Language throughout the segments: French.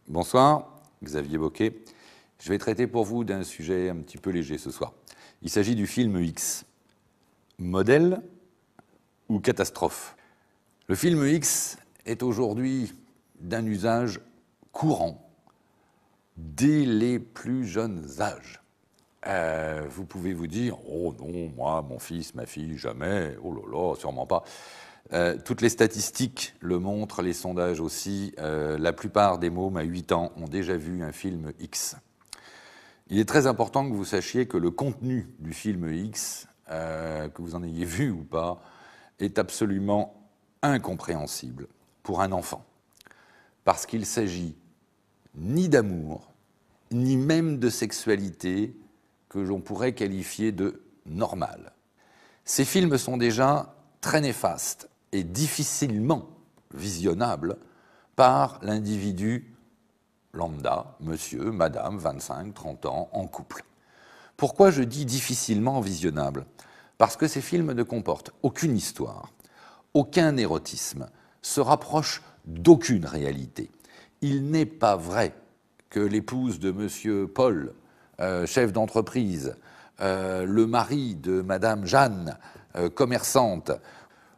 Bonsoir, Xavier Boquet. Je vais traiter pour vous d'un sujet un petit peu léger ce soir. Il s'agit du film X. Modèle ou catastrophe? Le film X est aujourd'hui d'un usage courant dès les plus jeunes âges. Vous pouvez vous dire « Oh non, moi, mon fils, ma fille, jamais, oh là là, sûrement pas ». Toutes les statistiques le montrent, les sondages aussi. La plupart des mômes à 8 ans ont déjà vu un film X. Il est très important que vous sachiez que le contenu du film X, que vous en ayez vu ou pas, est absolument incompréhensible pour un enfant. Parce qu'il s'agit ni d'amour, ni même de sexualité que l'on pourrait qualifier de normale. Ces films sont déjà très néfastes et difficilement visionnables par l'individu lambda, monsieur, madame, 25, 30 ans, en couple. Pourquoi je dis difficilement visionnable? Parce que ces films ne comportent aucune histoire, aucun érotisme, se rapprochent d'aucune réalité. Il n'est pas vrai que l'épouse de monsieur Paul, chef d'entreprise, le mari de madame Jeanne, commerçante,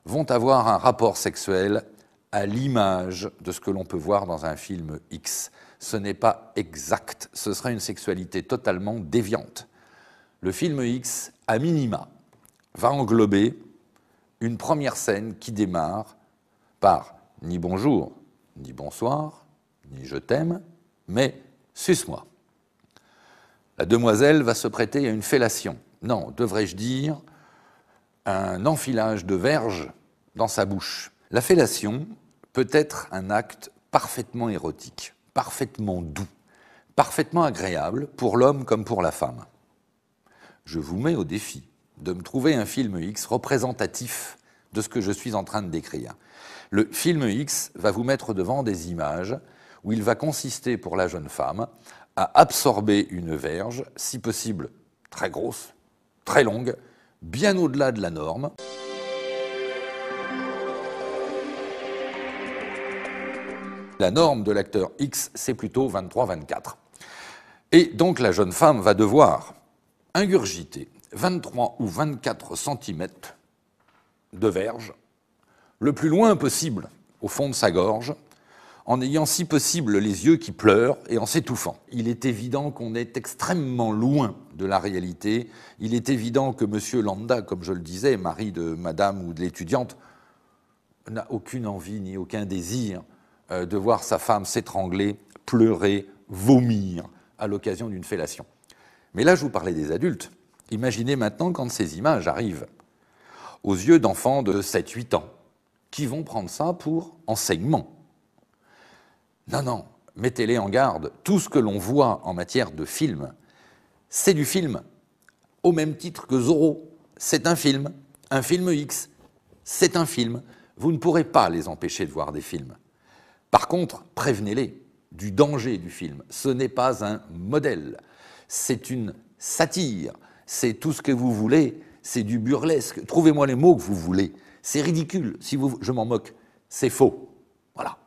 vont avoir un rapport sexuel à l'image de ce que l'on peut voir dans un film X. Ce n'est pas exact, ce serait une sexualité totalement déviante. Le film X, à minima, va englober une première scène qui démarre par ni bonjour, ni bonsoir, ni je t'aime, mais suce-moi. La demoiselle va se prêter à une fellation. Non, devrais-je dire un enfilage de verge dans sa bouche. La fellation peut être un acte parfaitement érotique, parfaitement doux, parfaitement agréable pour l'homme comme pour la femme. Je vous mets au défi de me trouver un film X représentatif de ce que je suis en train de décrire. Le film X va vous mettre devant des images où il va consister pour la jeune femme à absorber une verge, si possible très grosse, très longue, bien au-delà de la norme. La norme de l'acteur X, c'est plutôt 23-24. Et donc la jeune femme va devoir ingurgiter 23 ou 24 cm de verge, le plus loin possible au fond de sa gorge, en ayant si possible les yeux qui pleurent et en s'étouffant. Il est évident qu'on est extrêmement loin de la réalité. Il est évident que monsieur Lambda, comme je le disais, mari de madame ou de l'étudiante, n'a aucune envie ni aucun désir de voir sa femme s'étrangler, pleurer, vomir à l'occasion d'une fellation. Mais là, je vous parlais des adultes. Imaginez maintenant quand ces images arrivent aux yeux d'enfants de 7-8 ans qui vont prendre ça pour enseignement. Non, non, mettez-les en garde. Tout ce que l'on voit en matière de film, c'est du film. Au même titre que Zorro, c'est un film X, c'est un film. Vous ne pourrez pas les empêcher de voir des films. Par contre, prévenez-les du danger du film. Ce n'est pas un modèle, c'est une satire, c'est tout ce que vous voulez, c'est du burlesque. Trouvez-moi les mots que vous voulez. C'est ridicule, je m'en moque, c'est faux. Voilà.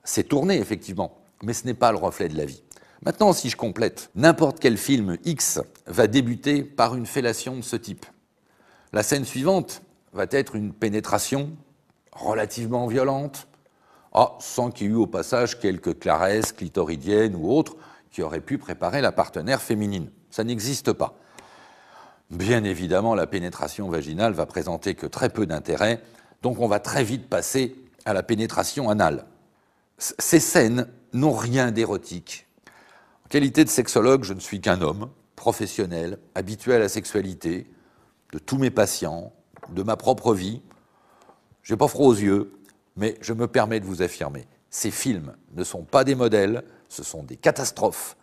C'est tourné, effectivement, mais ce n'est pas le reflet de la vie. Maintenant, si je complète, n'importe quel film X va débuter par une fellation de ce type. La scène suivante va être une pénétration relativement violente, sans qu'il y ait eu au passage quelques caresses clitoridiennes ou autres qui auraient pu préparer la partenaire féminine. Ça n'existe pas. Bien évidemment, la pénétration vaginale va présenter que très peu d'intérêt, donc on va très vite passer à la pénétration anale. Ces scènes n'ont rien d'érotique. En qualité de sexologue, je ne suis qu'un homme, professionnel, habitué à la sexualité, de tous mes patients, de ma propre vie. Je n'ai pas froid aux yeux, mais je me permets de vous affirmer, ces films ne sont pas des modèles, ce sont des catastrophes.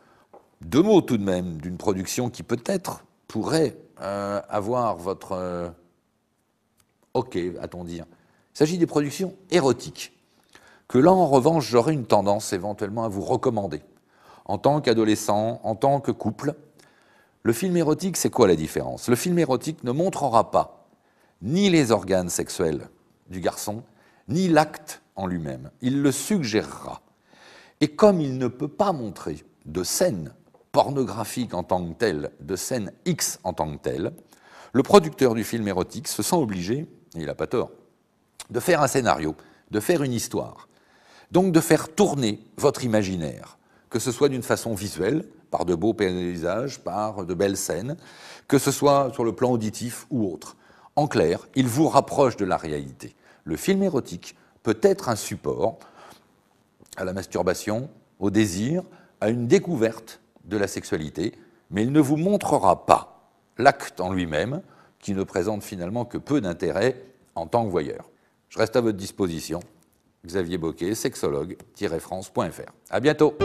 Deux mots tout de même d'une production qui peut-être pourrait avoir votre OK, va-t-on dire. Il s'agit des productions érotiques, que là, en revanche, j'aurais une tendance éventuellement à vous recommander. En tant qu'adolescent, en tant que couple, le film érotique, c'est quoi la différence? Le film érotique ne montrera pas ni les organes sexuels du garçon, ni l'acte en lui-même. Il le suggérera. Et comme il ne peut pas montrer de scène pornographique en tant que telle, de scène X en tant que telle, le producteur du film érotique se sent obligé, et il n'a pas tort, de faire un scénario, de faire une histoire. Donc de faire tourner votre imaginaire, que ce soit d'une façon visuelle, par de beaux paysages, par de belles scènes, que ce soit sur le plan auditif ou autre. En clair, il vous rapproche de la réalité. Le film érotique peut être un support à la masturbation, au désir, à une découverte de la sexualité, mais il ne vous montrera pas l'acte en lui-même, qui ne présente finalement que peu d'intérêt en tant que voyeur. Je reste à votre disposition. Xavier Boquet, sexologue-france.fr. À bientôt.